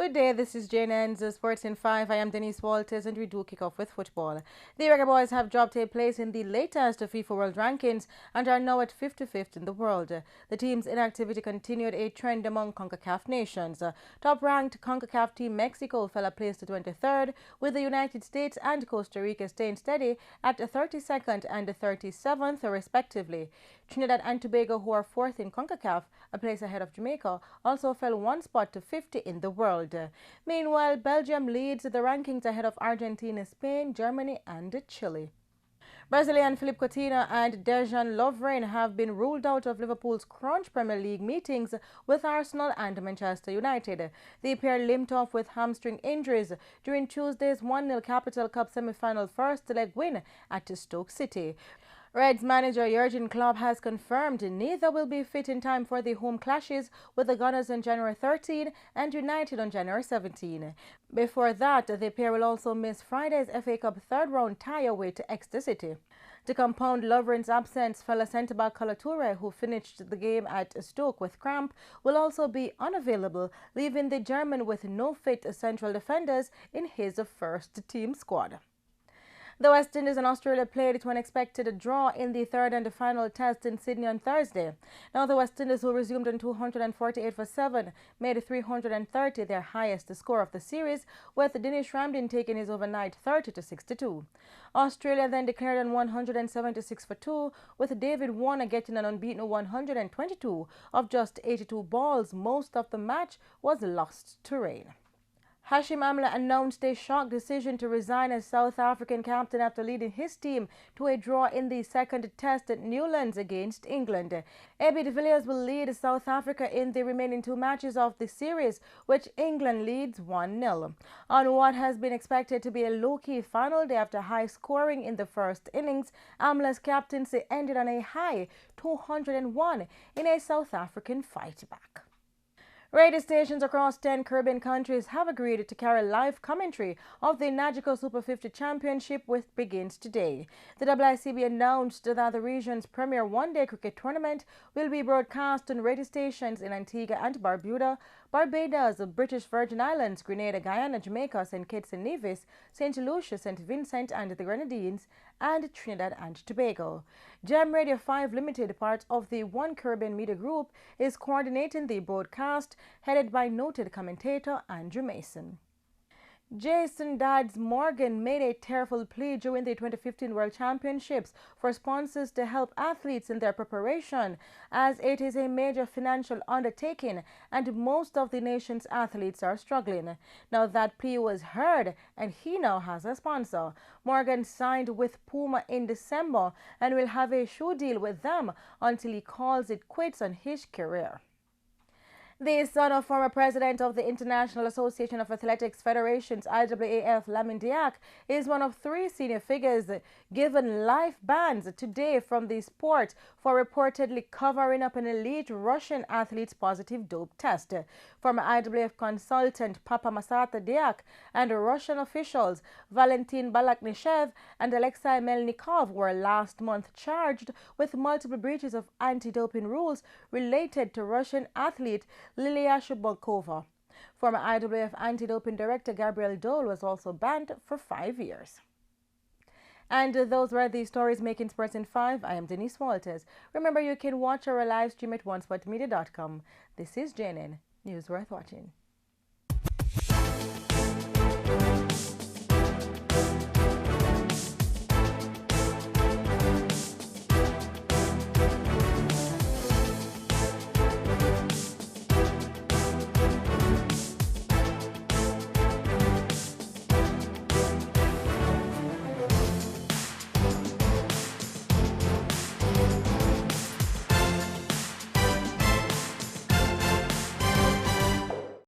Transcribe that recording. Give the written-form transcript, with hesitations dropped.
Good day, this is Jnn Sports in 5. I am Denise Walters and we do kick off with football. The REGGAE boys have dropped a place in the latest FIFA World Rankings and are now at 55th in the world. The team's inactivity continued a trend among CONCACAF nations. Top-ranked CONCACAF team Mexico fell a place to 23rd, with the United States and Costa Rica staying steady at 32nd and 37th respectively. Trinidad and Tobago, who are 4th in CONCACAF, a place ahead of Jamaica, also fell one spot to 50 in the world. Meanwhile, Belgium leads the rankings ahead of Argentina, Spain, Germany and Chile. Brazilian Philippe Coutinho and Dejan Lovren have been ruled out of Liverpool's crunch Premier League meetings with Arsenal and Manchester United. The pair limped off with hamstring injuries during Tuesday's 1-0 Capital Cup semi-final first-leg win at Stoke City. Reds manager Jurgen Klopp has confirmed neither will be fit in time for the home clashes with the Gunners on January 13 and United on January 17. Before that, the pair will also miss Friday's FA Cup third-round tie away to Exeter City. To compound Lovren's absence, fellow centre-back Kolo Toure, who finished the game at Stoke with cramp, will also be unavailable, leaving the German with no fit central defenders in his first-team squad. The West Indies and Australia played to an expected draw in the third and final test in Sydney on Thursday. Now the West Indies, who resumed on 248 for 7, made 330 their highest score of the series, with Dinesh Ramdin taking his overnight 30-62. Australia then declared on 176 for 2, with David Warner getting an unbeaten 122 of just 82 balls. Most of the match was lost to rain. Hashim Amla announced a shock decision to resign as South African captain after leading his team to a draw in the second test at Newlands against England. AB de Villiers will lead South Africa in the remaining 2 matches of the series, which England leads 1-0. On what has been expected to be a low-key final day after high scoring in the first innings, Amla's captaincy ended on a high 201 in a South African fight back. Radio stations across 10 Caribbean countries have agreed to carry live commentary of the NAGICOR Super 50 Championship, which begins today. The IAAF announced that the region's premier one-day cricket tournament will be broadcast on radio stations in Antigua and Barbuda, Barbados, British Virgin Islands, Grenada, Guyana, Jamaica, St. Kitts and Nevis, St. Lucia, St. Vincent and the Grenadines, and Trinidad and Tobago. Jam Radio 5 Limited, part of the One Caribbean Media Group, is coordinating the broadcast, headed by noted commentator Andrew Mason. Jason "Dads" Morgan made a tearful plea during the 2015 World Championships for sponsors to help athletes in their preparation, as it is a major financial undertaking and most of the nation's athletes are struggling. Now that plea was heard and he now has a sponsor. Morgan signed with Puma in December and will have a shoe deal with them until he calls it quits on his career. The son of former president of the International Association of Athletics Federations, IAAF, LAMINE, is one of 3 senior figures given life bans today from the sport for reportedly covering up an elite Russian athlete's positive dope test. Former IAAF consultant Papa Masata Diak and Russian officials Valentin Balaknishev and Alexei Melnikov were last month charged with multiple breaches of anti-doping rules related to Russian athlete Lilia Shubakova. Former IAAF anti-doping director Gabriel Dole was also banned for 5 years. And those were the stories making Sports in 5. I am Denise Walters. Remember, you can watch our live stream at onesportmedia.com. This is Jnn, news worth watching.